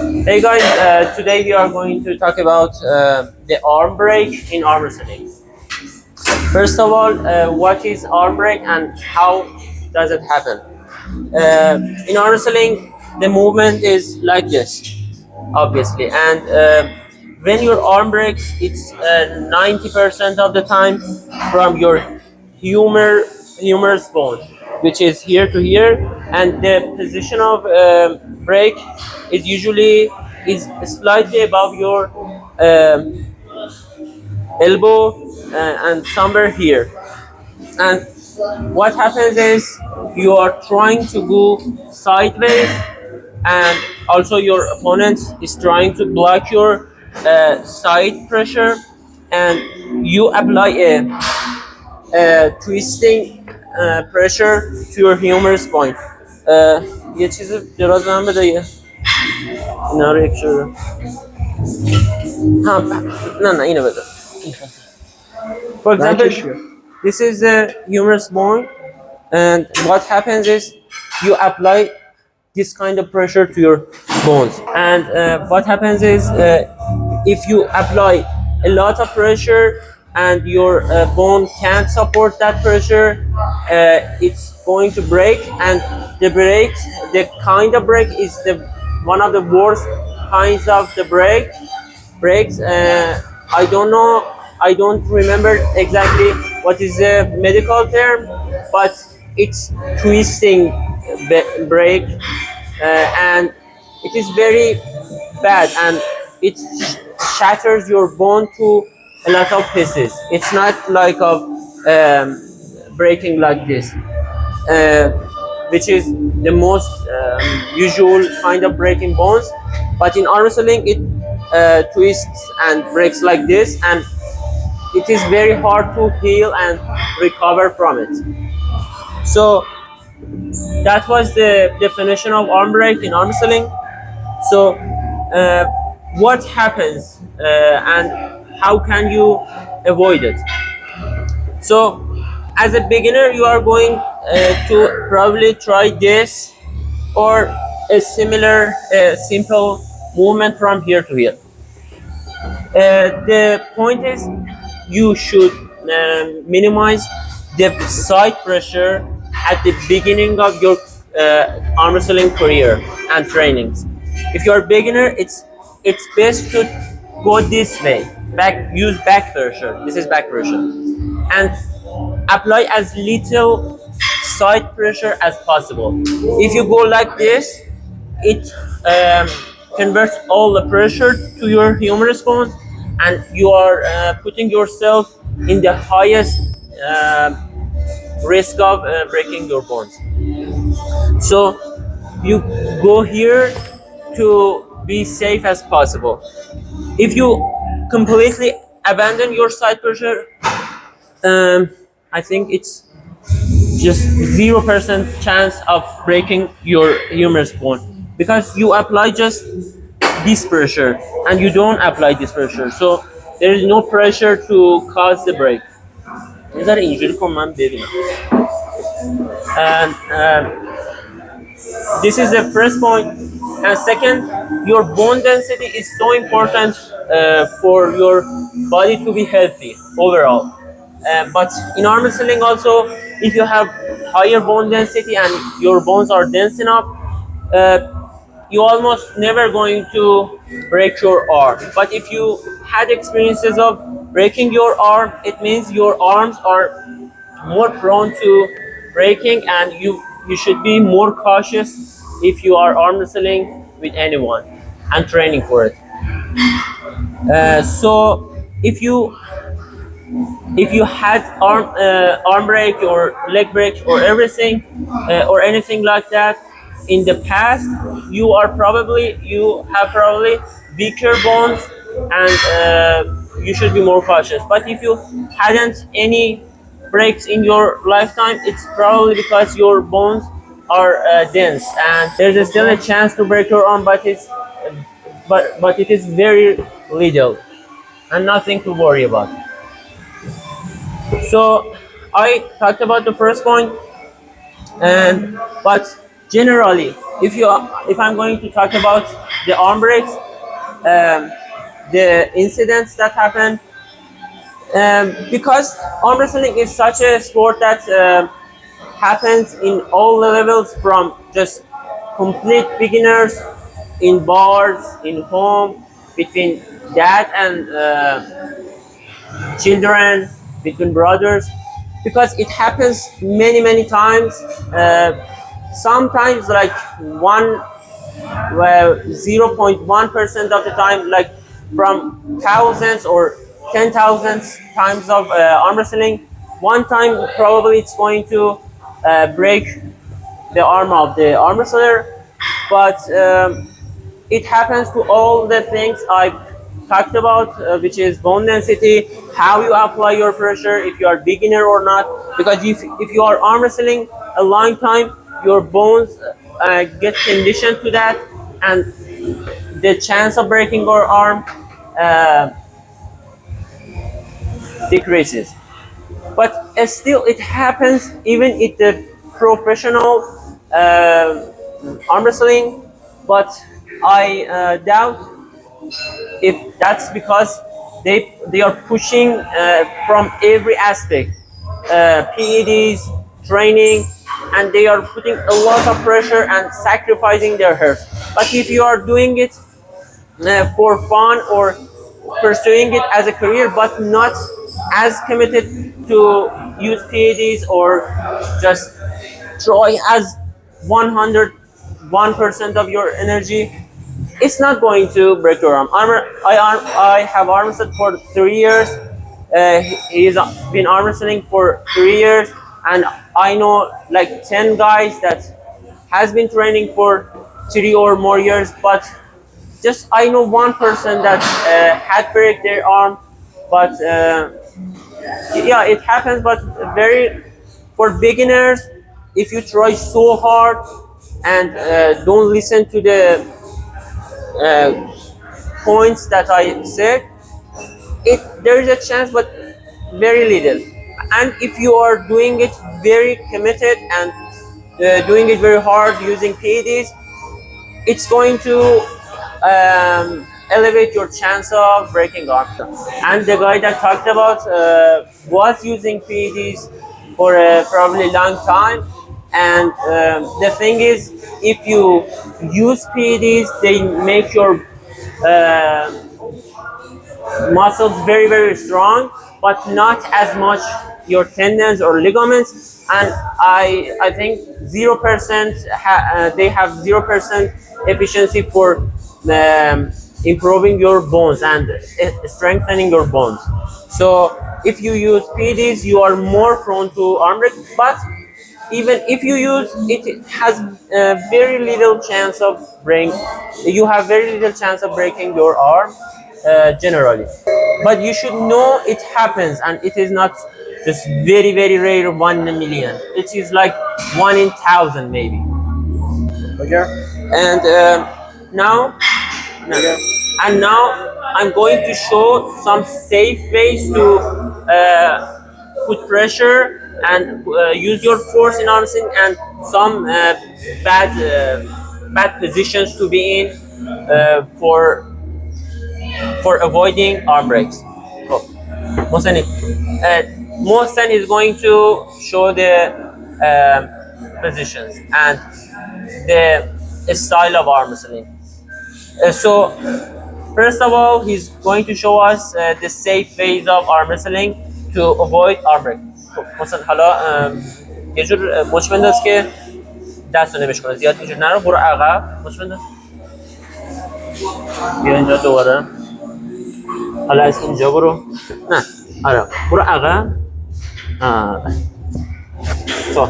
Hey guys, today we are going to talk about the arm break in arm wrestling. First of all, what is arm break and how does it happen? In arm wrestling, the movement is like this, obviously, and when your arm breaks, it's 90% of the time from your humerus bone, which is here to here, and the position of break is usually is slightly above your elbow and somewhere here. And what happens is you are trying to go sideways, and also your opponent is trying to block your side pressure, and you apply a twisting pressure to your humerus point. یه چیز دراز به من بده، اینا رو یک شده نه اینو بده. For example, this is the humerus bone, and what happens is you apply this kind of pressure to your bones, and what happens is if you apply a lot of pressure and your bone can't support that pressure, it's going to break, and the kind of break is one of the worst kinds of the breaks. I don't remember exactly what is the medical term, but it's twisting break, and it is very bad, and it shatters your bone to a lot of pieces. It's not like a breaking like this, which is the most usual kind of breaking bones. But in arm wrestling, it twists and breaks like this, and it is very hard to heal and recover from it. So that was the definition of arm break in arm wrestling. So what happens and how can you avoid it? So as a beginner, you are going to probably try this or a similar simple movement from here to here. The point is you should minimize the side pressure at the beginning of your arm wrestling career and trainings. If you are a beginner, it's best to go this way, use back pressure. This is back pressure, and apply as little side pressure as possible. If you go like this, it converts all the pressure to your humerus bone, and you are putting yourself in the highest risk of breaking your bones. So you go here to be safe as possible. If you completely abandon your side pressure, I think it's just 0% chance of breaking your humerus bone, because you apply just this pressure and you don't apply this pressure, so there is no pressure to cause the break. Is that injury command, baby? And this is the first point. And second, your bone density is so important for your body to be healthy overall. But in arm wrestling also, if you have higher bone density and your bones are dense enough, you almost never going to break your arm. But if you had experiences of breaking your arm, it means your arms are more prone to breaking, and you should be more cautious if you are arm wrestling with anyone and training for it. So if you had arm break or leg break or everything or anything like that in the past, you have probably weaker bones, and you should be more cautious. But if you hadn't any breaks in your lifetime, it's probably because your bones are dense, and there's still a chance to break your arm, but it is very little and nothing to worry about. So I talked about the first point, but Generally, if I'm going to talk about the arm breaks, the incidents that happen, because arm wrestling is such a sport that happens in all levels, from just complete beginners in bars, in home, between dad and children, between brothers, because it happens many times. Sometimes like one, well, 0.1% of the time, like from thousands or 10,000 times of arm wrestling, one time probably it's going to break the arm of the arm wrestler. But it happens to all the things I talked about, which is bone density, how you apply your pressure, if you are beginner or not. Because if you are arm wrestling a long time, your bones get conditioned to that, and the chance of breaking your arm uh, decreases. But still, it happens even in the professional arm wrestling. But I doubt if that's because they are pushing from every aspect, PEDs, training, and they are putting a lot of pressure and sacrificing their health. But if you are doing it for fun or pursuing it as a career, but not as committed to use PEDs or just try as 101% of your energy, it's not going to break your arm. I have arm wrestled for 3 years. He's been arm wrestling for 3 years, and I know like 10 guys that has been training for 3 or more years. But just I know one person that had break their arm. But yeah, it happens. But very, for beginners, if you try so hard and don't listen to the points that I said, there is a chance, but very little. And if you are doing it very committed and doing it very hard using PEDs, it's going to elevate your chance of breaking arm. And the guy that talked about was using PEDs for a probably long time. And the thing is, if you use PEDs, they make your muscles very strong, but not as much your tendons or ligaments. And I think 0% they have 0% efficiency for improving your bones and strengthening your bones. So if you use PEDs, you are more prone to arm break. But even if you use it, it has very little chance of breaking. You have very little chance of breaking your arm generally. But you should know it happens, and it is not just very rare, 1 in 1,000,000. It is like 1 in 1,000 maybe. Okay. And now, no. And now I'm going to show some safe ways to put pressure and use your force in arm wrestling, and some bad positions to be in for avoiding arm breaks. Oh, Mohsen is going to show the positions and the style of arm wrestling. So first of all, he's going to show us the safe ways of arm wrestling to avoid arm break. مثلا حالا یه جور مچ بنداز که دست رو نمیش کنه، زیاد اینجور نرو، برو عقب، مچ بنداز، بیا اینجا دوباره، حالا از اینجا برو، نه آره برو عقب. So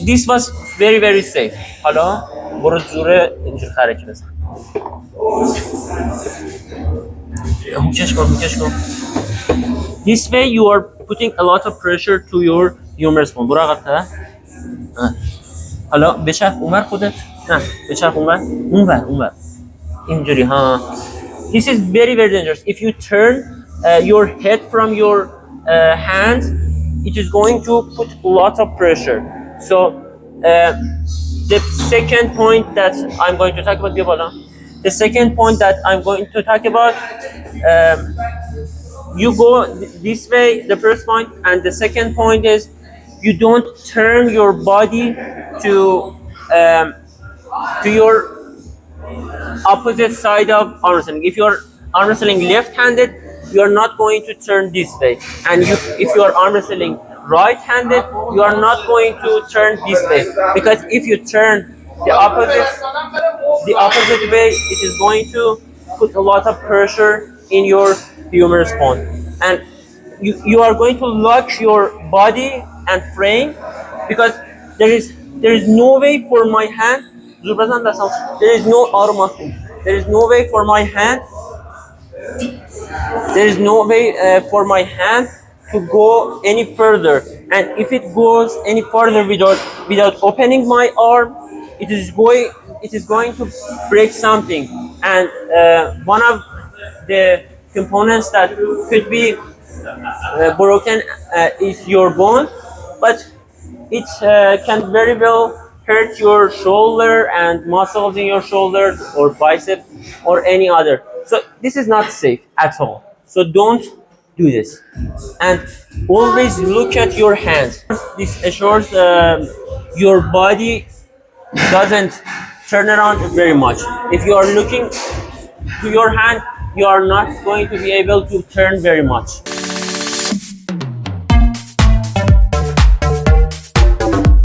this was very safe. حالا برو زور اینجور خرکی بزن، هوکش کن. This way you are putting a lot of pressure to your humerus bone. برو عقب. حالا بچرخ اونور خودت، نه بچرخ اونور اینجوری ها. This is very dangerous. If you turn your head from your hand, it is going to put a lot of pressure. So The second point that I'm going to talk about, the second point that I'm going to talk about, um, you go this way, the first point, and the second point is you don't turn your body to um, your opposite side of arm wrestling. If you're arm wrestling left-handed, you're not going to turn this way, and if you are arm wrestling right-handed, you are not going to turn this way, because if you turn the opposite way, it is going to put a lot of pressure in your humerus bone, and you are going to lock your body and frame, because there is no way for my hand. There is no there is no way for my hand. There is no way for my hand to go any further. And if it goes any further without opening my arm, it is going to break something. And one of the components that could be broken is your bone, but it can very well hurt your shoulder and muscles in your shoulders or biceps or any other. So this is not safe at all. So don't do this. And always look at your hands. This assures your body doesn't turn around very much. If you are looking to your hand, you are not going to be able to turn very much.